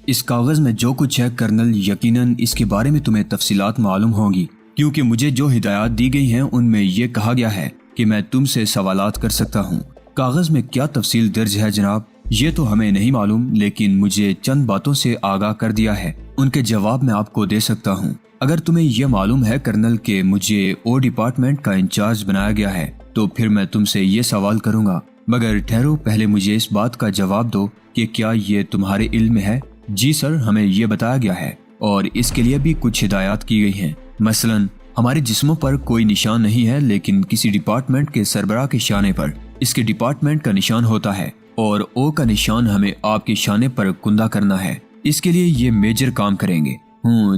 اس کاغذ میں جو کچھ ہے کرنل، یقیناً اس کے بارے میں تمہیں تفصیلات معلوم ہوں گی، کیونکہ مجھے جو ہدایات دی گئی ہیں ان میں یہ کہا گیا ہے کہ میں تم سے سوالات کر سکتا ہوں۔ کاغذ میں کیا تفصیل درج ہے جناب، یہ تو ہمیں نہیں معلوم، لیکن مجھے چند باتوں سے آگاہ کر دیا ہے، ان کے جواب میں آپ کو دے سکتا ہوں۔ اگر تمہیں یہ معلوم ہے کرنل کہ مجھے او ڈپارٹمنٹ کا انچارج بنایا گیا ہے تو پھر میں تم سے یہ سوال کروں گا، مگر ٹھہرو، پہلے مجھے اس بات کا جواب دو کہ کیا یہ تمہارے علم میں ہے؟ جی سر، ہمیں یہ بتایا گیا ہے اور اس کے لیے بھی کچھ ہدایات کی گئی ہیں۔ مثلاً ہمارے جسموں پر کوئی نشان نہیں ہے، لیکن کسی ڈپارٹمنٹ کے سربراہ کے شانے پر اس کے ڈپارٹمنٹ کا نشان ہوتا ہے، اور او کا نشان ہمیں آپ کے شانے پر کندہ کرنا ہے۔ اس کے لیے یہ میجر کام کریں گے۔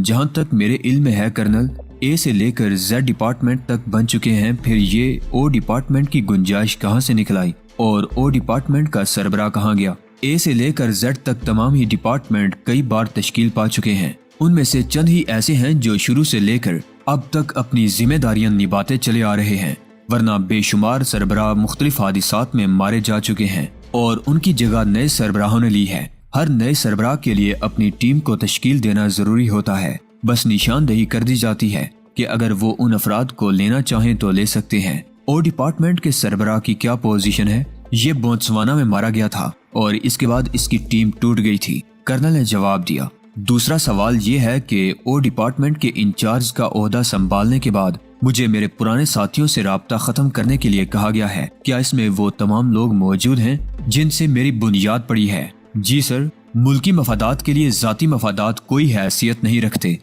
جہاں تک میرے علم میں ہے کرنل، اے سے لے کر زیڈ ڈپارٹمنٹ تک بن چکے ہیں، پھر یہ او ڈپارٹمنٹ کی گنجائش کہاں سے نکل آئی اور او ڈپارٹمنٹ کا سربراہ کہاں گیا؟ اے سے لے کر زیڈ تک تمام ہی ڈپارٹمنٹ کئی بار تشکیل پا چکے ہیں، ان میں سے چند ہی ایسے ہیں جو شروع سے لے کر اب تک اپنی ذمہ داریاں نبھاتے چلے آ رہے ہیں، ورنہ بے شمار سربراہ مختلف حادثات میں مارے جا چکے ہیں اور ان کی جگہ نئے سربراہوں نے لی ہے۔ ہر نئے سربراہ کے لیے اپنی ٹیم کو تشکیل دینا ضروری ہوتا ہے، بس نشاندہی کر دی جاتی ہے کہ اگر وہ ان افراد کو لینا چاہیں تو لے سکتے ہیں۔ او ڈپارٹمنٹ کے سربراہ کی کیا پوزیشن ہے؟ یہ بوتسوانا میں مارا گیا تھا اور اس کے بعد اس کی ٹیم ٹوٹ گئی تھی، کرنل نے جواب دیا۔ دوسرا سوال یہ ہے کہ او ڈپارٹمنٹ کے انچارج کا عہدہ سنبھالنے کے بعد مجھے میرے پرانے ساتھیوں سے رابطہ ختم کرنے کے لیے کہا گیا ہے، کیا اس میں وہ تمام لوگ موجود ہیں جن سے میری بنیاد پڑی ہے؟ جی سر، ملکی مفادات کے لیے ذاتی مفادات کوئی حیثیت نہیں رکھتے۔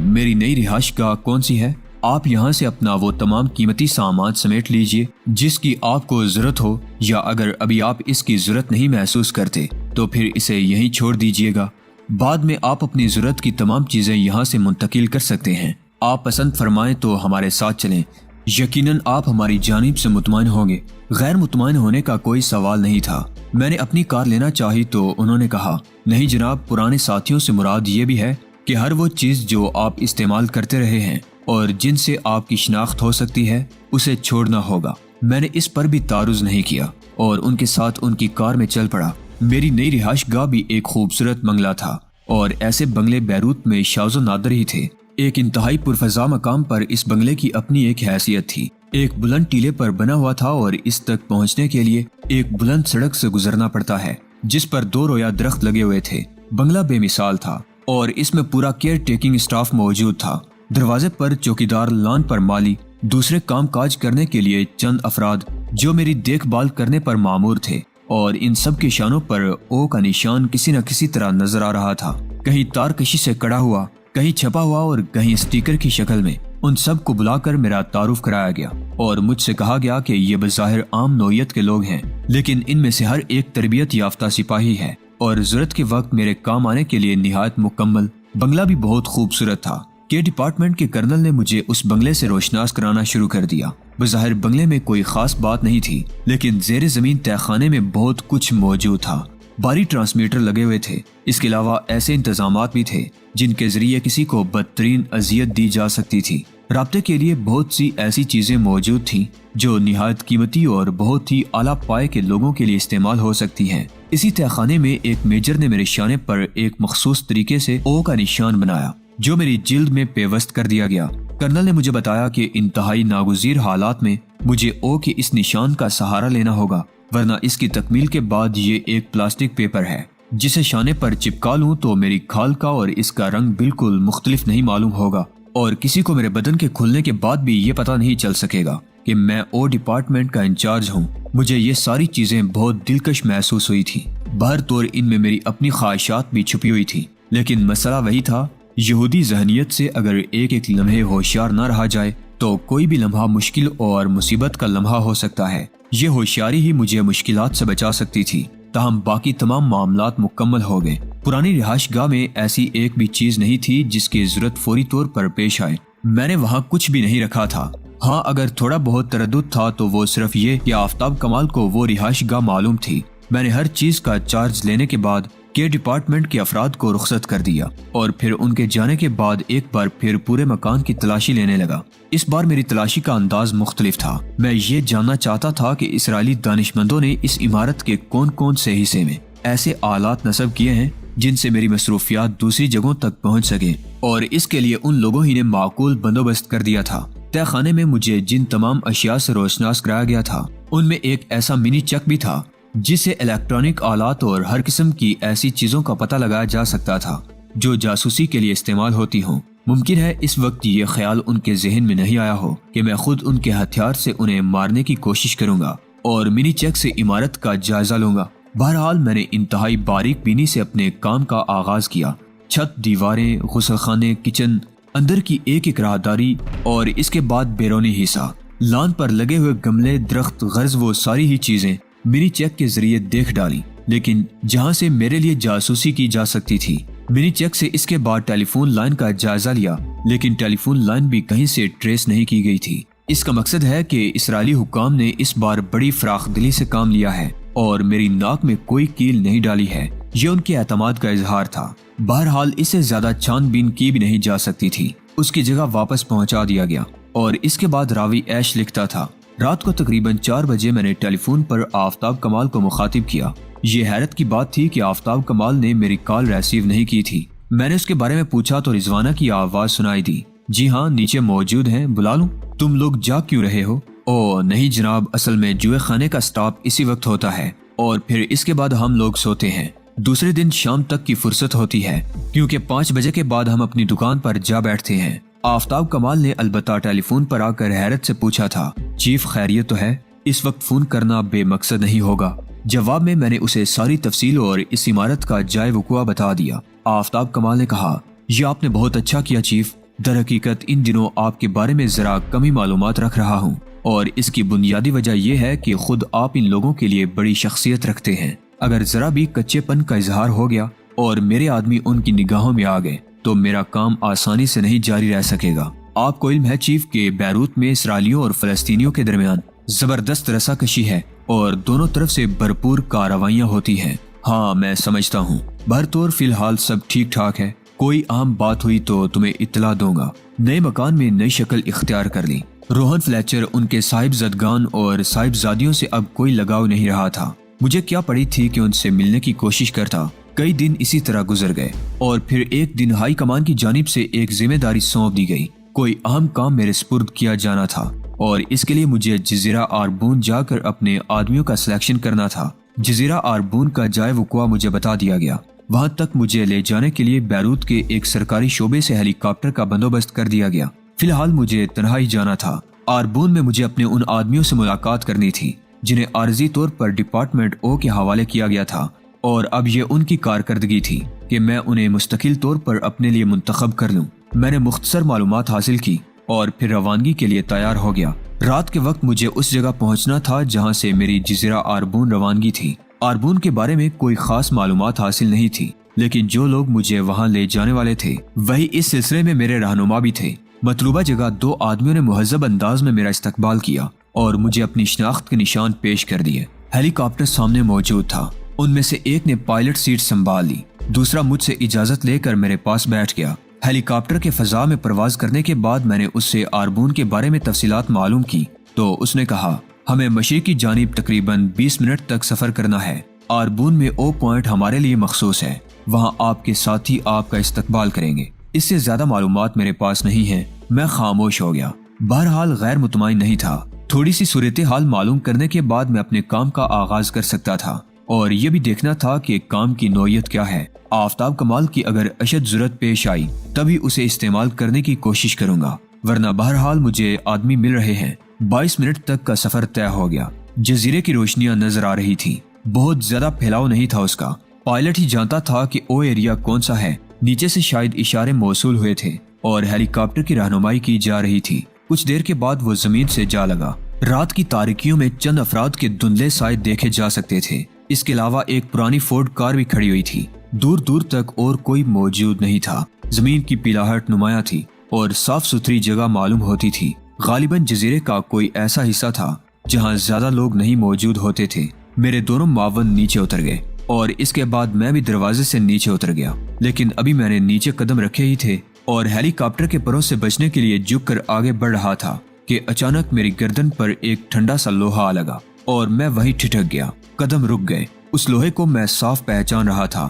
میری نئی رہائش گاہ کون سی ہے؟ آپ یہاں سے اپنا وہ تمام قیمتی سامان سمیٹ لیجئے جس کی آپ کو ضرورت ہو، یا اگر ابھی آپ اس کی ضرورت نہیں محسوس کرتے تو پھر اسے یہیں چھوڑ دیجئے گا۔ بعد میں آپ اپنی ضرورت کی تمام چیزیں یہاں سے منتقل کر سکتے ہیں۔ آپ پسند فرمائیں تو ہمارے ساتھ چلیں۔ یقیناً آپ ہماری جانب سے مطمئن ہوں گے۔ غیر مطمئن ہونے کا کوئی سوال نہیں تھا۔ میں نے اپنی کار لینا چاہی تو انہوں نے کہا، نہیں جناب، پرانے ساتھیوں سے مراد یہ بھی ہے کہ ہر وہ چیز جو آپ استعمال کرتے رہے ہیں اور جن سے آپ کی شناخت ہو سکتی ہے اسے چھوڑنا ہوگا۔ میں نے اس پر بھی تعارض نہیں کیا اور ان کے ساتھ ان کی کار میں چل پڑا۔ میری نئی رہائش گاہ بھی ایک خوبصورت بنگلہ تھا، اور ایسے بنگلے بیروت میں شاذ و نادر ہی تھے۔ ایک انتہائی پرفضا مقام پر اس بنگلے کی اپنی ایک حیثیت تھی۔ ایک بلند ٹیلے پر بنا ہوا تھا اور اس تک پہنچنے کے لیے ایک بلند سڑک سے گزرنا پڑتا ہے جس پر 2 رویا درخت لگے ہوئے تھے۔ بنگلہ بے مثال تھا اور اس میں پورا کیئر ٹیکنگ اسٹاف موجود تھا۔ دروازے پر چوکیدار، لان پر مالی، دوسرے کام کاج کرنے کے لیے چند افراد جو میری دیکھ بھال کرنے پر مامور تھے، اور ان سب کے شانوں پر او کا نشان کسی نہ کسی طرح نظر آ رہا تھا، کہیں تار کشی سے کڑا ہوا، کہیں چھپا ہوا اور کہیں اسٹیکر کی شکل میں۔ ان سب کو بلا کر میرا تعارف کرایا گیا اور مجھ سے کہا گیا کہ یہ بظاہر عام نوعیت کے لوگ ہیں، لیکن ان میں سے ہر ایک تربیت یافتہ سپاہی ہے اور ضرورت کے وقت میرے کام آنے کے لیے نہایت مکمل۔ بنگلہ بھی بہت خوبصورت تھا۔ کے ڈپارٹمنٹ کے کرنل نے مجھے اس بنگلے سے روشناس کرانا شروع کر دیا۔ بظاہر بنگلے میں کوئی خاص بات نہیں تھی، لیکن زیر زمین تہہ خانے میں بہت کچھ موجود تھا۔ بھاری ٹرانسمیٹر لگے ہوئے تھے۔ اس کے علاوہ ایسے انتظامات بھی تھے جن کے ذریعے کسی کو بدترین اذیت دی جا سکتی تھی۔ رابطے کے لیے بہت سی ایسی چیزیں موجود تھیں جو نہایت قیمتی اور بہت ہی اعلیٰ پائے کے لوگوں کے لیے استعمال ہو سکتی ہیں۔ اسی تہہ خانے میں ایک میجر نے میرے شانے پر ایک مخصوص طریقے سے او کا نشان بنایا جو میری جلد میں پیوست کر دیا گیا۔ کرنل نے مجھے بتایا کہ انتہائی ناگزیر حالات میں مجھے او کے اس نشان کا سہارا لینا ہوگا، ورنہ اس کی تکمیل کے بعد یہ ایک پلاسٹک پیپر ہے جسے شانے پر چپکا لوں تو میری کھال کا اور اس کا رنگ بالکل مختلف نہیں معلوم ہوگا، اور کسی کو میرے بدن کے کھلنے کے بعد بھی یہ پتہ نہیں چل سکے گا کہ میں او ڈپارٹمنٹ کا انچارج ہوں۔ مجھے یہ ساری چیزیں بہت دلکش محسوس ہوئی تھی۔ باہر طور ان میں میری اپنی خواہشات بھی چھپی ہوئی تھی، لیکن مسئلہ وہی تھا، یہودی ذہنیت سے اگر ایک ایک لمحے ہوشیار نہ رہا جائے تو کوئی بھی لمحہ مشکل اور مصیبت کا لمحہ ہو سکتا ہے۔ یہ ہوشیاری ہی مجھے مشکلات سے بچا سکتی تھی۔ تاہم باقی تمام معاملات مکمل ہو گئے۔ پرانی رہائش گاہ میں ایسی ایک بھی چیز نہیں تھی جس کی ضرورت فوری طور پر پیش آئے۔ میں نے وہاں کچھ بھی نہیں رکھا تھا۔ ہاں، اگر تھوڑا بہت تردد تھا تو وہ صرف یہ کہ آفتاب کمال کو وہ رہائش گاہ معلوم تھی۔ میں نے ہر چیز کا چارج لینے کے بعد کے ڈپارٹمنٹ کے افراد کو رخصت کر دیا اور پھر ان کے جانے کے بعد ایک بار پھر پورے مکان کی تلاشی لینے لگا۔ اس بار میری تلاشی کا انداز مختلف تھا۔ میں یہ جاننا چاہتا تھا کہ اسرائیلی دانشمندوں نے اس عمارت کے کون کون سے حصے میں ایسے آلات نصب کیے ہیں جن سے میری مصروفیات دوسری جگہوں تک پہنچ سکیں، اور اس کے لیے ان لوگوں ہی نے معقول بندوبست کر دیا تھا۔ تہ خانے میں مجھے جن تمام اشیاء سے روشناس کرایا گیا تھا ان میں ایک ایسا منی چک بھی تھا جس سے الیکٹرانک آلات اور ہر قسم کی ایسی چیزوں کا پتہ لگایا جا سکتا تھا جو جاسوسی کے لیے استعمال ہوتی ہوں۔ ممکن ہے اس وقت یہ خیال ان کے ذہن میں نہیں آیا ہو کہ میں خود ان کے ہتھیار سے انہیں مارنے کی کوشش کروں گا اور منی چیک سے عمارت کا جائزہ لوں گا۔ بہرحال میں نے انتہائی باریک بینی سے اپنے کام کا آغاز کیا۔ چھت، دیواریں، غسل خانے، کچن، اندر کی ایک ایک راہداری اور اس کے بعد بیرونی حصہ، لان پر لگے ہوئے گملے، درخت، غرض وہ ساری ہی چیزیں منی چیک کے ذریعے دیکھ ڈالی، لیکن جہاں سے میرے لیے جاسوسی کی جا سکتی تھی۔ منی چیک سے اس کے بعد ٹیلی فون لائن کا جائزہ لیا، لیکن ٹیلی فون لائن بھی کہیں سے ٹریس نہیں کی گئی تھی۔ اس کا مقصد ہے کہ اسرائیلی حکام نے اس بار بڑی فراخ دلی سے کام لیا ہے اور میری ناک میں کوئی کیل نہیں ڈالی ہے۔ یہ ان کے اعتماد کا اظہار تھا۔ بہرحال اس سے زیادہ چھان بین کی بھی نہیں جا سکتی تھی۔ اس کی جگہ واپس پہنچا دیا گیا اور اس کے بعد راوی ایش لکھتا تھا، رات کو تقریباً 4 بجے میں نے ٹیلی فون پر آفتاب کمال کو مخاطب کیا۔ یہ حیرت کی بات تھی کہ آفتاب کمال نے میری کال ریسیو نہیں کی تھی۔ میں نے اس کے بارے میں پوچھا تو رضوانہ کی آواز سنائی دی، جی ہاں نیچے موجود ہیں، بلا لوں؟ تم لوگ جاگ کیوں رہے ہو؟ او نہیں جناب، اصل میں جوئے خانے کا سٹاپ اسی وقت ہوتا ہے اور پھر اس کے بعد ہم لوگ سوتے ہیں۔ دوسرے دن شام تک کی فرصت ہوتی ہے کیونکہ 5 بجے کے بعد ہم اپنی دکان پر جا بیٹھتے ہیں۔ آفتاب کمال نے البتہ ٹیلی فون پر آ کر حیرت سے پوچھا تھا، چیف خیریت تو ہے؟ اس وقت فون کرنا بے مقصد نہیں ہوگا۔ جواب میں نے اسے ساری تفصیل اور اس عمارت کا جائے وقوع بتا دیا۔ آفتاب کمال نے کہا، یہ آپ نے بہت اچھا کیا چیف، در حقیقت ان دنوں آپ کے بارے میں ذرا کمی معلومات رکھ رہا ہوں اور اس کی بنیادی وجہ یہ ہے کہ خود آپ ان لوگوں کے لیے بڑی شخصیت رکھتے ہیں۔ اگر ذرا بھی کچے پن کا اظہار ہو گیا اور میرے آدمی ان کی نگاہوں میں آ گئے تو میرا کام آسانی سے نہیں جاری رہ سکے گا۔ آپ کو علم ہے چیف کہ بیروت میں اسرائیلیوں اور فلسطینیوں کے درمیان زبردست رساکشی ہے اور دونوں طرف سے بھرپور کارروائیاں ہوتی ہیں۔ ہاں میں سمجھتا ہوں، بہرطور فی الحال سب ٹھیک ٹھاک ہے۔ کوئی عام بات ہوئی تو تمہیں اطلاع دوں گا۔ نئے مکان میں نئی شکل اختیار کر لی۔ روہن فلیچر ان کے صاحب زدگان اور صاحب زادیوں سے اب کوئی لگاؤ نہیں رہا تھا۔ مجھے کیا پڑی تھی کہ ان سے ملنے کی کوشش کرتا۔ کئی دن اسی طرح گزر گئے اور پھر ایک دن ہائی کمان کی جانب سے ایک ذمہ داری سونپ دی گئی۔ کوئی اہم کام میرے سپرد کیا جانا تھا اور اس کے لیے مجھے جزیرہ آربون جا کر اپنے آدمیوں کا سلیکشن کرنا تھا۔ جزیرہ آربون کا جائے وقوع مجھے بتا دیا گیا۔ وہاں تک مجھے لے جانے کے لیے بیروت کے ایک سرکاری شعبے سے ہیلی کاپٹر کا بندوبست کر دیا گیا۔ فی الحال مجھے تنہائی جانا تھا۔ آربون میں مجھے اپنے ان آدمیوں سے ملاقات کرنی تھی جنہیں عارضی طور پر ڈپارٹمنٹ او کے حوالے کیا گیا تھا، اور اب یہ ان کی کارکردگی تھی کہ میں انہیں مستقل طور پر اپنے لیے منتخب کر لوں۔ میں نے مختصر معلومات حاصل کی اور پھر روانگی کے لیے تیار ہو گیا۔ رات کے وقت مجھے اس جگہ پہنچنا تھا جہاں سے میری جزیرہ آربون روانگی تھی۔ آربون کے بارے میں کوئی خاص معلومات حاصل نہیں تھی، لیکن جو لوگ مجھے وہاں لے جانے والے تھے وہی اس سلسلے میں میرے رہنما بھی تھے۔ مطلوبہ جگہ 2 آدمیوں نے مہذب انداز میں میرا استقبال کیا اور مجھے اپنی شناخت کے نشان پیش کر دیے۔ ہیلی کاپٹر سامنے موجود تھا۔ ان میں سے ایک نے پائلٹ سیٹ سنبھال لی، دوسرا مجھ سے اجازت لے کر میرے پاس بیٹھ گیا۔ ہیلی کاپٹر کے فضا میں پرواز کرنے کے بعد میں نے اس سے آربون کے بارے میں تفصیلات معلوم کی تو اس نے کہا، ہمیں مشرقی جانب تقریباً 20 منٹ تک سفر کرنا ہے۔ آربون میں او پوائنٹ ہمارے لیے مخصوص ہے، وہاں آپ کے ساتھی آپ کا استقبال کریں گے۔ اس سے زیادہ معلومات میرے پاس نہیں ہیں۔ میں خاموش ہو گیا۔ بہرحال غیر مطمئن نہیں تھا۔ تھوڑی سی صورتحال معلوم کرنے کے بعد میں اپنے کام کا آغاز کر سکتا تھا اور یہ بھی دیکھنا تھا کہ کام کی نوعیت کیا ہے۔ آفتاب کمال کی اگر اشد ضرورت پیش آئی تبھی اسے استعمال کرنے کی کوشش کروں گا، ورنہ بہرحال مجھے آدمی مل رہے ہیں۔ 22 منٹ تک کا سفر طے ہو گیا۔ جزیرے کی روشنیاں نظر آ رہی تھی، بہت زیادہ پھیلاؤ نہیں تھا اس کا۔ پائلٹ ہی جانتا تھا کہ او ایریا کون سا ہے۔ نیچے سے شاید اشارے موصول ہوئے تھے اور ہیلی کاپٹر کی رہنمائی کی جا رہی تھی۔ کچھ دیر کے بعد وہ زمین سے جا لگا۔ رات کی تاریکیوں میں چند افراد کے دھندلے سائے دیکھے جا سکتے تھے۔ اس کے علاوہ ایک پرانی فورڈ کار بھی کھڑی ہوئی تھی۔ دور دور تک اور کوئی موجود نہیں تھا۔ زمین کی پیلاہٹ نمایاں تھی اور صاف ستھری جگہ معلوم ہوتی تھی۔ غالباً جزیرے کا کوئی ایسا حصہ تھا جہاں زیادہ لوگ نہیں موجود ہوتے تھے۔ میرے دونوں معاون نیچے اتر گئے اور اس کے بعد میں بھی دروازے سے نیچے اتر گیا، لیکن ابھی میں نے نیچے قدم رکھے ہی تھے اور ہیلی کاپٹر کے پروں سے بچنے کے لیے جھک کر آگے بڑھ رہا تھا کہ اچانک میری گردن پر ایک ٹھنڈا سا لوہا آ لگا اور میں وہیں ٹھٹک گیا۔ قدم رک گئے۔ اس لوہے کو میں صاف پہچان رہا تھا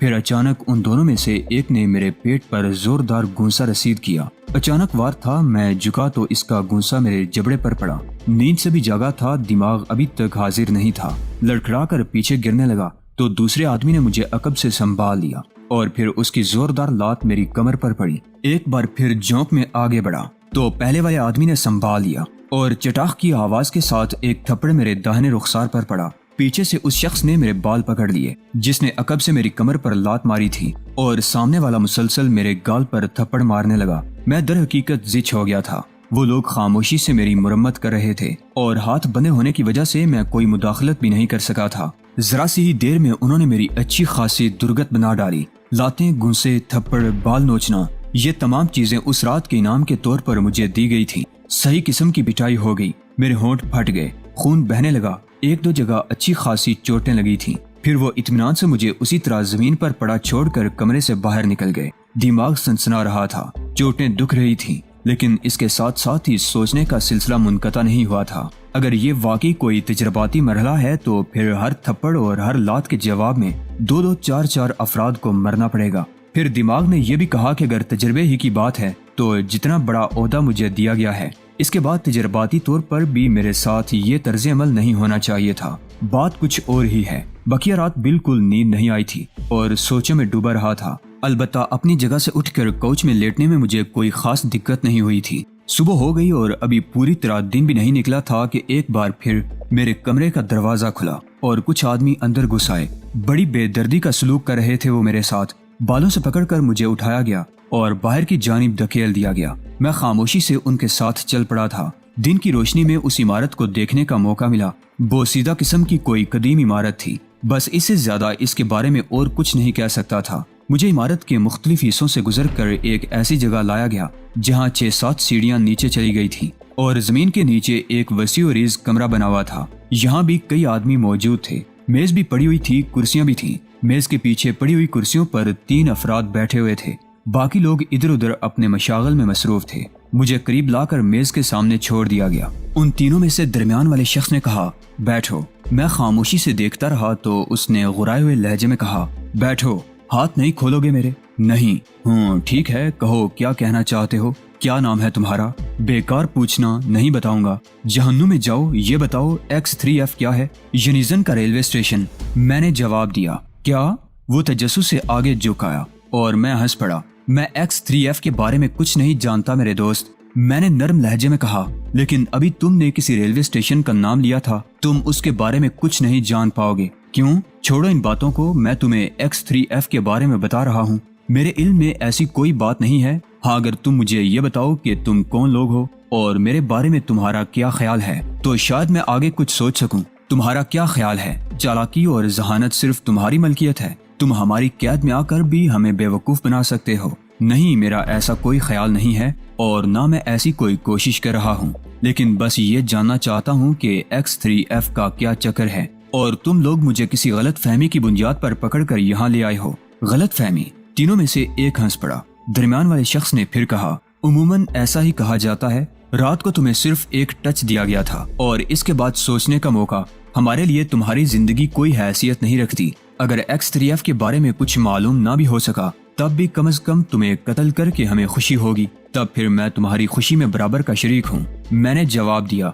پھر اچانک ان دونوں میں سے ایک نے میرے پیٹ پر زوردار گونسا رسید کیا۔ اچانک وار تھا، میں جھکا تو اس کا گونسا میرے جبڑے پر پڑا۔ نیند سے بھی جاگا تھا، دماغ ابھی تک حاضر نہیں تھا۔ لڑکھڑا کر پیچھے گرنے لگا تو دوسرے آدمی نے مجھے عقب سے سنبھال لیا اور پھر اس کی زوردار لات میری کمر پر پڑی۔ ایک بار پھر جھونک میں آگے بڑھا تو پہلے والے آدمی نے سنبھال لیا اور چٹاخ کی آواز کے ساتھ ایک تھپڑ میرے داہنے رخسار پر پڑا۔ پیچھے سے اس شخص نے میرے بال پکڑ لیے جس نے عقب سے میری کمر پر لات ماری تھی، اور سامنے والا مسلسل میرے گال پر تھپڑ مارنے لگا۔ میں در حقیقت زچ ہو گیا تھا۔ وہ لوگ خاموشی سے میری مرمت کر رہے تھے اور ہاتھ بندھے ہونے کی وجہ سے میں کوئی مداخلت بھی نہیں کر سکا تھا۔ ذرا سی ہی دیر میں انہوں نے میری اچھی خاصی درگت بنا ڈالی۔ لاتیں، گونسے، تھپڑ، بال نوچنا، یہ تمام چیزیں اس رات کے انعام کے طور پر مجھے دی گئی تھی۔ صحیح قسم کی پٹائی ہو گئی، میرے ہونٹ پھٹ گئے، خون بہنے لگا، ایک دو جگہ اچھی خاصی چوٹیں لگی تھیں۔ پھر وہ اطمینان سے مجھے اسی طرح زمین پر پڑا چھوڑ کر کمرے سے باہر نکل گئے۔ دماغ سنسنا رہا تھا، چوٹیں دکھ رہی تھیں، لیکن اس کے ساتھ ساتھ ہی سوچنے کا سلسلہ منقطع نہیں ہوا تھا۔ اگر یہ واقعی کوئی تجرباتی مرحلہ ہے تو پھر ہر تھپڑ اور ہر لات کے جواب میں دو چار افراد کو مرنا پڑے گا۔ پھر دماغ نے یہ بھی کہا کہ اگر تجربے ہی کی بات ہے تو جتنا بڑا عہدہ مجھے دیا گیا ہے، اس کے بعد تجرباتی طور پر بھی میرے ساتھ یہ طرز عمل نہیں ہونا چاہیے تھا۔ بات کچھ اور ہی ہے۔ بقیہ رات بالکل نیند نہیں آئی تھی اور سوچوں میں ڈوبا رہا تھا۔ البتہ اپنی جگہ سے اٹھ کر کوچ میں لیٹنے میں مجھے کوئی خاص دقت نہیں ہوئی تھی۔ صبح ہو گئی اور ابھی پوری طرح دن بھی نہیں نکلا تھا کہ ایک بار پھر میرے کمرے کا دروازہ کھلا اور کچھ آدمی اندر گھس آئے۔ بڑی بے دردی کا سلوک کر رہے تھے وہ میرے ساتھ۔ بالوں سے پکڑ کر مجھے اٹھایا گیا اور باہر کی جانب دھکیل دیا گیا۔ میں خاموشی سے ان کے ساتھ چل پڑا تھا۔ دن کی روشنی میں اس عمارت کو دیکھنے کا موقع ملا۔ بوسیدہ قسم کی کوئی قدیم عمارت تھی، بس اس سے زیادہ اس کے بارے میں اور کچھ نہیں کہہ سکتا تھا۔ مجھے عمارت کے مختلف حصوں سے گزر کر ایک ایسی جگہ لایا گیا جہاں 6-7 سیڑھیاں نیچے چلی گئی تھیں اور زمین کے نیچے ایک وسیع و عریض کمرہ بنا ہوا تھا۔ یہاں بھی کئی آدمی موجود تھے، میز بھی پڑی ہوئی تھی، کرسیاں بھی تھیں۔ میز کے پیچھے پڑی ہوئی کرسیوں پر 3 افراد بیٹھے ہوئے تھے، باقی لوگ ادھر ادھر اپنے مشاغل میں مصروف تھے۔ مجھے قریب لا کر میز کے سامنے چھوڑ دیا گیا۔ ان تینوں میں سے درمیان والے شخص نے کہا، بیٹھو۔ میں خاموشی سے دیکھتا رہا تو اس نے غرائے ہوئے لہجے میں کہا، بیٹھو۔ ہاتھ نہیں کھولو گے میرے؟ نہیں۔ ٹھیک ہے، کہو کیا کہنا چاہتے ہو؟ کیا نام ہے تمہارا؟ بیکار پوچھنا، نہیں بتاؤں گا۔ جہنم میں جاؤ، یہ بتاؤ X3F کیا ہے؟ ینیزن کا ریلوے اسٹیشن، میں نے جواب دیا۔ کیا؟ وہ تجسس سے آگے جھکایا اور میں ہنس پڑا۔ میں X3F کے بارے میں کچھ نہیں جانتا میرے دوست، میں نے نرم لہجے میں کہا۔ لیکن ابھی تم نے کسی ریلوے اسٹیشن کا نام لیا تھا، تم اس کے بارے میں کچھ نہیں جان پاؤ گے۔ کیوں؟ چھوڑو ان باتوں کو، میں تمہیں X3F کے بارے میں بتا رہا ہوں۔ میرے علم میں ایسی کوئی بات نہیں ہے۔ ہاں، اگر تم مجھے یہ بتاؤ کہ تم کون لوگ ہو اور میرے بارے میں تمہارا کیا خیال ہے تو شاید میں آگے کچھ سوچ سکوں۔ تمہارا کیا خیال ہے؟ چالاکی اور ذہانت صرف تمہاری ملکیت ہے؟ تم ہماری قید میں آ کر بھی ہمیں بیوقوف بنا سکتے ہو؟ نہیں، میرا ایسا کوئی خیال نہیں ہے اور نہ میں ایسی کوئی کوشش کر رہا ہوں، لیکن بس یہ جاننا چاہتا ہوں کہ X3F کا کیا چکر ہے اور تم لوگ مجھے کسی غلط فہمی کی بنیاد پر پکڑ کر یہاں لے آئے ہو۔ غلط فہمی؟ تینوں میں سے ایک ہنس پڑا۔ درمیان والے شخص نے پھر کہا، عموماً ایسا ہی کہا جاتا ہے۔ رات کو تمہیں صرف ایک ٹچ دیا گیا تھا اور اس کے بعد سوچنے کا موقع۔ ہمارے لیے تمہاری زندگی کوئی حیثیت نہیں رکھتی۔ اگر X3F کے بارے میں کچھ معلوم نہ بھی ہو سکا تب بھی کم از کم تمہیں قتل کر کے ہمیں خوشی ہوگی، تب پھر میں تمہاری خوشی میں برابر کا شریک ہوں۔ میں نے جواب دیا،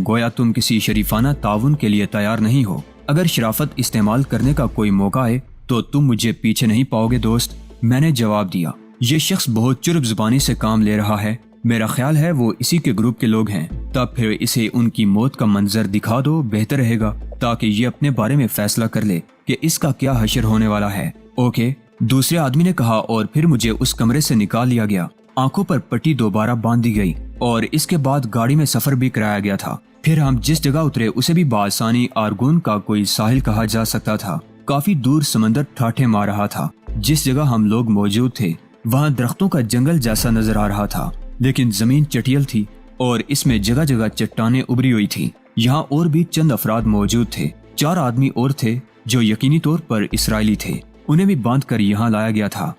گویا تم کسی شریفانہ تعاون کے لیے تیار نہیں ہو۔ اگر شرافت استعمال کرنے کا کوئی موقع ہے تو تم مجھے پیچھے نہیں پاؤ گے دوست، میں نے جواب دیا۔ یہ شخص بہت چرب زبانی سے کام لے رہا ہے، میرا خیال ہے وہ اسی کے گروپ کے لوگ ہیں۔ تب پھر اسے ان کی موت کا منظر دکھا دو، بہتر رہے گا تاکہ یہ اپنے بارے میں فیصلہ کر لے کہ اس کا کیا حشر ہونے والا ہے۔ اوکے، دوسرے آدمی نے کہا اور پھر مجھے اس کمرے سے نکال لیا گیا۔ آنکھوں پر پٹی دوبارہ باندھ دی گئی اور اس کے بعد گاڑی میں سفر بھی کرایا گیا تھا۔ پھر ہم جس جگہ اترے اسے بھی بآسانی آرگون کا کوئی ساحل کہا جا سکتا تھا۔ کافی دور سمندر ٹھاٹھے مار رہا تھا۔ جس جگہ ہم لوگ موجود تھے وہاں درختوں کا جنگل جیسا نظر آ رہا تھا، لیکن زمین چٹیل تھی اور اس میں جگہ جگہ چٹانیں ابری ہوئی تھیں۔ یہاں اور بھی چند افراد موجود تھے، 4 آدمی اور تھے جو یقینی طور پر اسرائیلی تھے، انہیں بھی باندھ کر یہاں لایا گیا تھا۔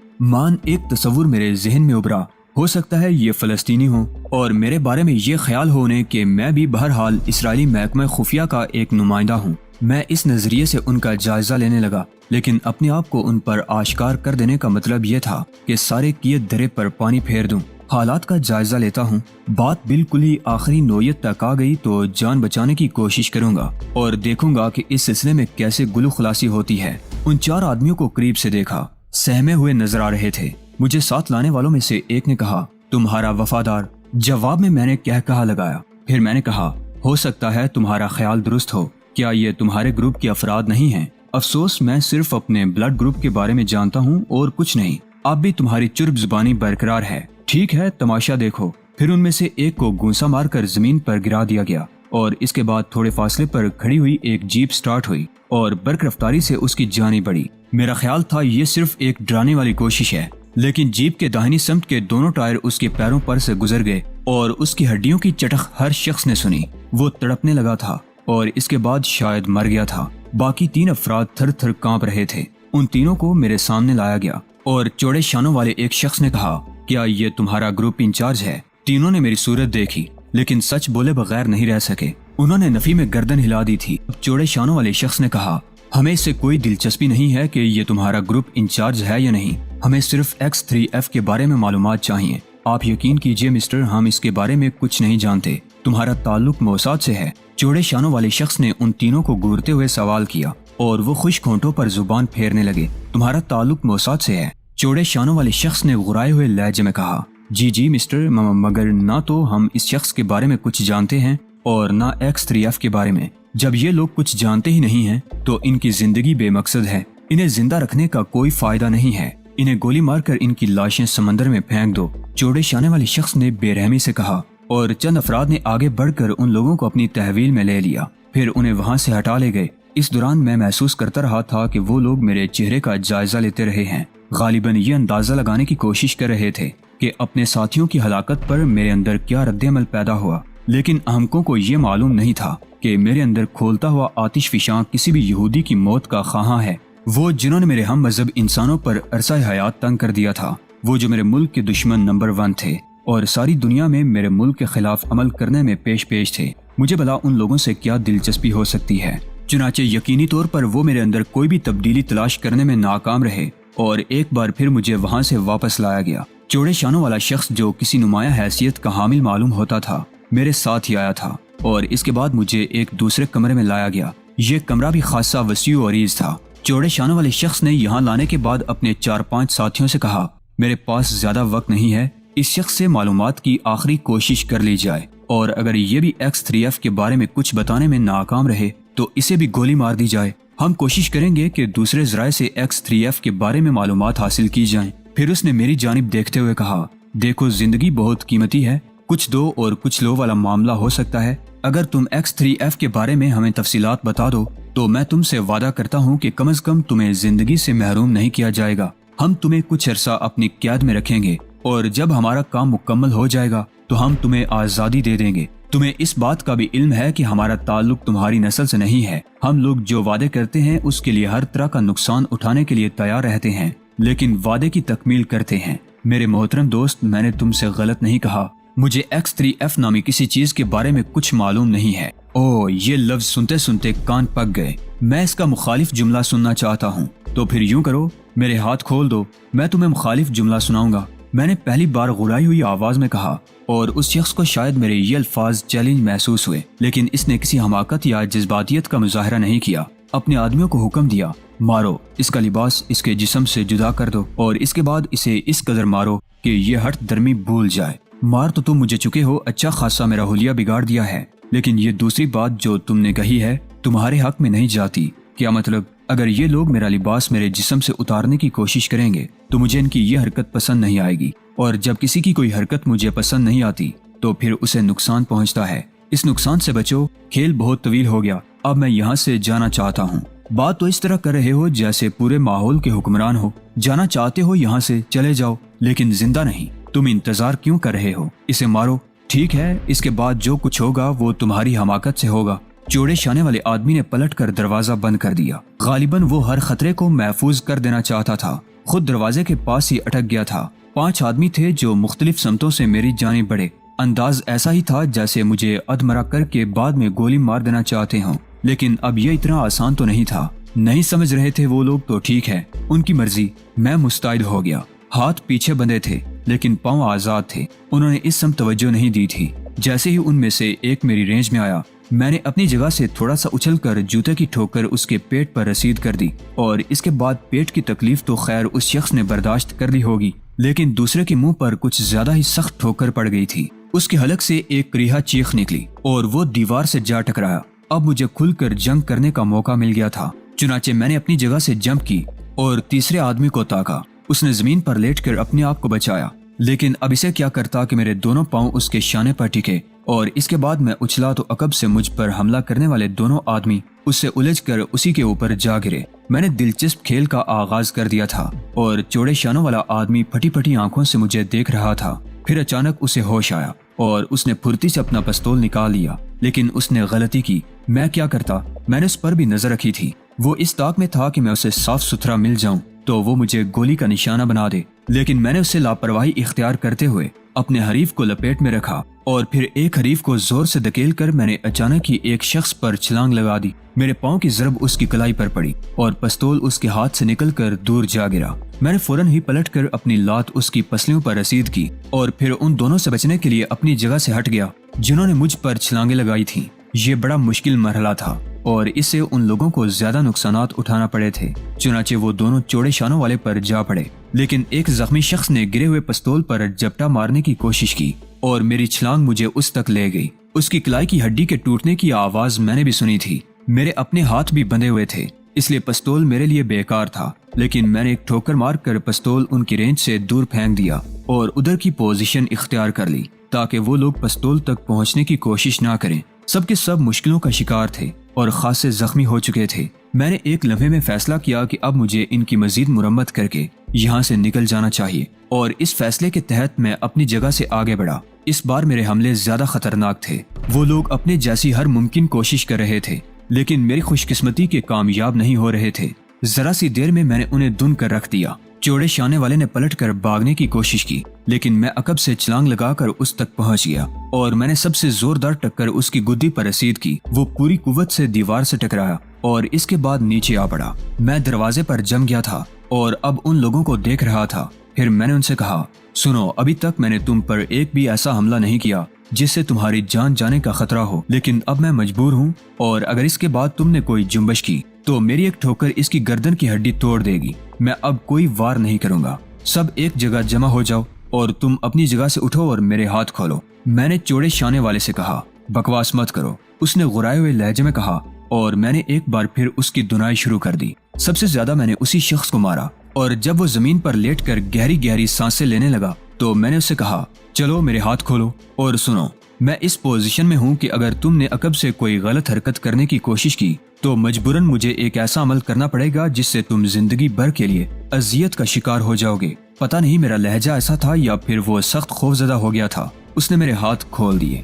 ایک تصور میرے ذہن میں ابھرا، ہو سکتا ہے یہ فلسطینی ہوں اور میرے بارے میں یہ خیال ہونے کہ میں بھی بہرحال اسرائیلی محکمہ خفیہ کا ایک نمائندہ ہوں۔ میں اس نظریے سے ان کا جائزہ لینے لگا، لیکن اپنے آپ کو ان پر آشکار کر دینے کا مطلب یہ تھا کہ سارے کیے درے پر پانی پھیر دوں۔ حالات کا جائزہ لیتا ہوں، بات بالکل ہی آخری نوعیت تک آ گئی تو جان بچانے کی کوشش کروں گا اور دیکھوں گا کہ اس سلسلے میں کیسے گلو خلاصی ہوتی ہے۔ ان 4 آدمیوں کو قریب سے دیکھا، سہمے ہوئے نظر آ رہے تھے۔ مجھے ساتھ لانے والوں میں سے ایک نے کہا، تمہارا وفادار۔ جواب میں نے کہا لگایا۔ پھر میں نے کہا، ہو سکتا ہے تمہارا خیال درست ہو، کیا یہ تمہارے گروپ کے افراد نہیں ہیں؟ افسوس، میں صرف اپنے بلڈ گروپ کے بارے میں جانتا ہوں اور کچھ نہیں۔ اب بھی تمہاری چرب زبانی برقرار ہے۔ ٹھیک ہے، تماشا دیکھو۔ پھر ان میں سے ایک کو گونسا مار کر زمین پر گرا دیا گیا اور اس کے بعد تھوڑے فاصلے پر کھڑی ہوئی ایک جیپ سٹارٹ ہوئی اور برق رفتاری سے اس کی جانب بڑھی۔ میرا خیال تھا یہ صرف ایک ڈرانے والی کوشش ہے، لیکن جیپ کے داہنی سمت کے دونوں ٹائر اس کے پیروں پر سے گزر گئے اور اس کی ہڈیوں کی چٹخ ہر شخص نے سنی۔ وہ تڑپنے لگا تھا اور اس کے بعد شاید مر گیا تھا۔ باقی 3 افراد تھر تھر کانپ رہے تھے۔ ان تینوں کو میرے سامنے لایا گیا اور چوڑے شانوں والے ایک شخص نے کہا، کیا یہ تمہارا گروپ انچارج ہے؟ تینوں نے میری صورت دیکھی لیکن سچ بولے بغیر نہیں رہ سکے۔ انہوں نے نفی میں گردن ہلا دی تھی۔ چوڑے شانوں والے شخص نے کہا، ہمیں اس سے کوئی دلچسپی نہیں ہے کہ یہ تمہارا گروپ انچارج ہے یا نہیں، ہمیں صرف X3F کے بارے میں معلومات چاہیے۔ آپ یقین کیجئے مسٹر، ہم اس کے بارے میں کچھ نہیں جانتے۔ تمہارا تعلق موساد سے ہے؟ چوڑے شانوں والے شخص نے ان تینوں کو گورتے ہوئے سوال کیا اور وہ خشک ہونٹوں پر زبان پھیرنے لگے۔ تمہارا تعلق موساد سے ہے؟ چوڑے شانوں والے شخص نے غرائے ہوئے لہجے میں کہا، جی مسٹر، مگر نہ تو ہم اس شخص کے بارے میں کچھ جانتے ہیں اور نہ X3F کے بارے میں۔ جب یہ لوگ کچھ جانتے ہی نہیں ہیں تو ان کی زندگی بے مقصد ہے۔ انہیں زندہ رکھنے کا کوئی فائدہ نہیں ہے۔ انہیں گولی مار کر ان کی لاشیں سمندر میں پھینک دو۔ چوڑے شانے والے شخص نے بے رحمی سے کہا اور چند افراد نے آگے بڑھ کر ان لوگوں کو اپنی تحویل میں لے لیا، پھر انہیں وہاں سے ہٹا لے گئے۔ اس دوران میں محسوس کرتا رہا تھا کہ وہ لوگ میرے چہرے کا جائزہ لیتے رہے ہیں، غالباً یہ اندازہ لگانے کی کوشش کر رہے تھے کہ اپنے ساتھیوں کی ہلاکت پر میرے اندر کیا رد عمل پیدا ہوا۔ لیکن احمقوں کو یہ معلوم نہیں تھا کہ میرے اندر کھولتا ہوا آتش فشاں کسی بھی یہودی کی موت کا خواہاں ہے، وہ جنہوں نے میرے ہم مذہب انسانوں پر عرصہ حیات تنگ کر دیا تھا، وہ جو میرے ملک کے دشمن نمبر 1 تھے اور ساری دنیا میں میرے ملک کے خلاف عمل کرنے میں پیش تھے۔ مجھے بھلا ان لوگوں سے کیا دلچسپی ہو سکتی ہے؟ چنانچہ یقینی طور پر وہ میرے اندر کوئی بھی تبدیلی تلاش کرنے میں ناکام رہے اور ایک بار پھر مجھے وہاں سے واپس لایا گیا۔ چوڑے شانوں والا شخص جو کسی نمایاں حیثیت کا حامل معلوم ہوتا تھا میرے ساتھ ہی آیا تھا اور اس کے بعد مجھے ایک دوسرے کمرے میں لایا گیا۔ یہ کمرہ بھی خاصا وسیع و عریض تھا۔ چوڑے شانوں والے شخص نے یہاں لانے کے بعد اپنے 4-5 ساتھیوں سے کہا، میرے پاس زیادہ وقت نہیں ہے، اس شخص سے معلومات کی آخری کوشش کر لی جائے اور اگر یہ بھی X3F کے بارے میں کچھ بتانے میں ناکام رہے تو اسے بھی گولی مار دی جائے۔ ہم کوشش کریں گے کہ دوسرے ذرائع سے X3F کے بارے میں معلومات حاصل کی جائیں۔ پھر اس نے میری جانب دیکھتے ہوئے کہا، دیکھو زندگی بہت قیمتی ہے، کچھ دو اور کچھ لو والا معاملہ ہو سکتا ہے۔ اگر تم X3F کے بارے میں ہمیں تفصیلات بتا دو تو میں تم سے وعدہ کرتا ہوں کہ کم از کم تمہیں زندگی سے محروم نہیں کیا جائے گا۔ ہم تمہیں کچھ عرصہ اپنی قید میں رکھیں گے اور جب ہمارا کام مکمل ہو جائے گا تو ہم تمہیں آزادی دے دیں گے۔ تمہیں اس بات کا بھی علم ہے کہ ہمارا تعلق تمہاری نسل سے نہیں ہے۔ ہم لوگ جو وعدے کرتے ہیں اس کے لیے ہر طرح کا نقصان اٹھانے کے لیے تیار رہتے ہیں، لیکن وعدے کی تکمیل کرتے ہیں۔ میرے محترم دوست، میں نے تم سے غلط نہیں کہا، مجھے X3F نامی کسی چیز کے بارے میں کچھ معلوم نہیں ہے۔ یہ لفظ سنتے سنتے کان پک گئے۔ میں اس کا مخالف جملہ سننا چاہتا ہوں۔ تو پھر یوں کرو، میرے ہاتھ کھول دو، میں تمہیں مخالف جملہ سناؤں گا، میں نے پہلی بار غلائی ہوئی آواز میں کہا، اور اس شخص کو شاید میرے یہ الفاظ چیلنج محسوس ہوئے، لیکن اس نے کسی حماقت یا جذباتیت کا مظاہرہ نہیں کیا۔ اپنے آدمیوں کو حکم دیا، مارو، اس کا لباس اس کے جسم سے جدا کر دو اور اس کے بعد اسے اس قدر مارو کہ یہ ہٹ درمی بھول جائے۔ مار تو تم مجھے چکے ہو، اچھا خاصا میرا حلیہ بگاڑ دیا ہے، لیکن یہ دوسری بات جو تم نے کہی ہے تمہارے حق میں نہیں جاتی۔ کیا مطلب؟ اگر یہ لوگ میرا لباس میرے جسم سے اتارنے کی کوشش کریں گے تو مجھے ان کی یہ حرکت پسند نہیں آئے گی، اور جب کسی کی کوئی حرکت مجھے پسند نہیں آتی تو پھر اسے نقصان پہنچتا ہے۔ اس نقصان سے بچو، کھیل بہت طویل ہو گیا، اب میں یہاں سے جانا چاہتا ہوں۔ بات تو اس طرح کر رہے ہو جیسے پورے ماحول کے حکمران ہو۔ جانا چاہتے ہو یہاں سے چلے جاؤ، لیکن زندہ نہیں۔ تم انتظار کیوں کر رہے ہو؟ اسے مارو، ٹھیک ہے، اس کے بعد جو کچھ ہوگا وہ تمہاری حماقت سے ہوگا۔ چوڑے شانے والے آدمی نے پلٹ کر دروازہ بند کر دیا۔ غالباً وہ ہر خطرے کو محفوظ کر دینا چاہتا تھا، خود دروازے کے پاس ہی اٹک گیا تھا۔ 5 آدمی تھے جو مختلف سمتوں سے میری جانب بڑھے۔ انداز ایسا ہی تھا جیسے مجھے ادمرا کر کے بعد میں گولی مار دینا چاہتے ہوں۔ لیکن اب یہ اتنا آسان تو نہیں تھا۔ نہیں سمجھ رہے تھے وہ لوگ تو ٹھیک ہے، ان کی مرضی۔ میں مستعد ہو گیا۔ ہاتھ پیچھے بندھے تھے لیکن پاؤں آزاد تھے۔ انہوں نے اس سمت توجہ نہیں دی تھی۔ جیسے ہی ان میں سے ایک میری رینج میں آیا، میں نے اپنی جگہ سے تھوڑا سا اچھل کر جوتے کی ٹھوکر اس کے پیٹ پر رسید کر دی، اور اس کے بعد پیٹ کی تکلیف تو خیر اس شخص نے برداشت کر لی ہوگی، لیکن دوسرے کے منہ پر کچھ زیادہ ہی سخت ٹھوکر پڑ گئی تھی۔ اس کے حلق سے ایک کریہا چیخ نکلی اور وہ دیوار سے جا ٹکرایا۔ اب مجھے کھل کر جنگ کرنے کا موقع مل گیا تھا، چنانچہ میں نے اپنی جگہ سے جمپ کی اور تیسرے آدمی کو تاکا۔ اس نے زمین پر لیٹ کر اپنے آپ کو بچایا، لیکن اب اسے کیا کرتا کہ میرے دونوں پاؤں اس کے شانے پر ٹکے، اور اس کے بعد میں اچھلا تو عقب سے مجھ پر حملہ کرنے والے دونوں آدمی اس سے الجھ کر اسی کے اوپر جا گرے۔ میں نے دلچسپ کھیل کا آغاز کر دیا تھا اور چوڑے شانوں والا آدمی پھٹی پھٹی آنکھوں سے مجھے دیکھ رہا تھا۔ پھر اچانک اسے ہوش آیا اور اس نے پھرتی سے اپنا پستول نکال لیا، لیکن اس نے غلطی کی۔ میں کیا کرتا، میں نے اس پر بھی نظر رکھی تھی۔ وہ اس طاق میں تھا کہ میں اسے صاف ستھرا مل جاؤں تو وہ مجھے گولی کا نشانہ بنا دے، لیکن میں نے اسے لاپرواہی اختیار کرتے ہوئے اپنے حریف کو لپیٹ میں رکھا، اور پھر ایک حریف کو زور سے دھکیل کر میں نے اچانک ہی ایک شخص پر چھلانگ لگا دی۔ میرے پاؤں کی ضرب اس کی کلائی پر پڑی اور پستول اس کے ہاتھ سے نکل کر دور جا گرا۔ میں نے فوراً ہی پلٹ کر اپنی لات اس کی پسلیوں پر رسید کی اور پھر ان دونوں سے بچنے کے لیے اپنی جگہ سے ہٹ گیا جنہوں نے مجھ پر چھلانگیں لگائی تھیں۔ یہ بڑا مشکل مرحلہ تھا اور اس سے ان لوگوں کو زیادہ نقصانات اٹھانا پڑے تھے، چنانچہ وہ دونوں چوڑے شانوں والے پر جا پڑے، لیکن ایک زخمی شخص نے گرے ہوئے پستول پر جپٹا مارنے کی کوشش کی اور میری چھلانگ مجھے اس تک لے گئی۔ اس کی کلائی کی ہڈی کے ٹوٹنے کی آواز میں نے بھی سنی تھی۔ میرے اپنے ہاتھ بھی بندھے ہوئے تھے، اس لیے پستول میرے لیے بیکار تھا، لیکن میں نے ایک ٹھوکر مار کر پستول ان کی رینج سے دور پھینک دیا اور ادھر کی پوزیشن اختیار کر لی تاکہ وہ لوگ پستول تک پہنچنے کی کوشش نہ کریں۔ سب کے سب مشکلوں کا شکار تھے اور خاصے زخمی ہو چکے تھے۔ میں نے ایک لمحے میں فیصلہ کیا کہ اب مجھے ان کی مزید مرمت کر کے یہاں سے نکل جانا چاہیے، اور اس فیصلے کے تحت میں اپنی جگہ سے آگے بڑھا۔ اس بار میرے حملے زیادہ خطرناک تھے۔ وہ لوگ اپنے جیسی ہر ممکن کوشش کر رہے تھے، لیکن میری خوش قسمتی کے کامیاب نہیں ہو رہے تھے۔ ذرا سی دیر میں نے انہیں دن کر رکھ دیا۔ چوڑے شانے والے نے پلٹ کر بھاگنے کی کوشش کی، لیکن میں عقب سے چھلانگ لگا کر اس تک پہنچ گیا اور میں نے سب سے زوردار ٹکر اس کی گدی پر رسید کی۔ وہ پوری قوت سے دیوار سے ٹکرایا اور اس کے بعد نیچے آ پڑا۔ میں دروازے پر جم گیا تھا اور اب ان لوگوں کو دیکھ رہا تھا۔ پھر میں نے ان سے کہا، سنو، ابھی تک میں نے تم پر ایک بھی ایسا حملہ نہیں کیا جس سے تمہاری جان جانے کا خطرہ ہو، لیکن اب میں مجبور ہوں، اور اگر اس کے بعد تم نے کوئی جنبش کی تو میری ایک ٹھوکر اس کی گردن کی ہڈی توڑ دے گی۔ میں اب کوئی وار نہیں کروں گا۔ سب ایک جگہ جمع ہو جاؤ اور تم اپنی جگہ سے اٹھو اور میرے ہاتھ کھولو۔ میں نے چوڑے شانے والے سے کہا، بکواس مت کرو، اس نے غرائے ہوئے لہجے میں کہا، اور میں نے ایک بار پھر اس کی دنائی شروع کر دی۔ سب سے زیادہ میں نے اسی شخص کو مارا، اور جب وہ زمین پر لیٹ کر گہری گہری سانسیں لینے لگا تو میں نے اسے کہا، چلو میرے ہاتھ کھولو اور سنو، میں اس پوزیشن میں ہوں کہ اگر تم نے عقب سے کوئی غلط حرکت کرنے کی کوشش کی تو مجبوراً مجھے ایک ایسا عمل کرنا پڑے گا جس سے تم زندگی بھر کے لیے اذیت کا شکار ہو جاؤ گے۔ پتہ نہیں میرا لہجہ ایسا تھا یا پھر وہ سخت خوفزدہ ہو گیا تھا۔ اس نے میرے ہاتھ کھول دیے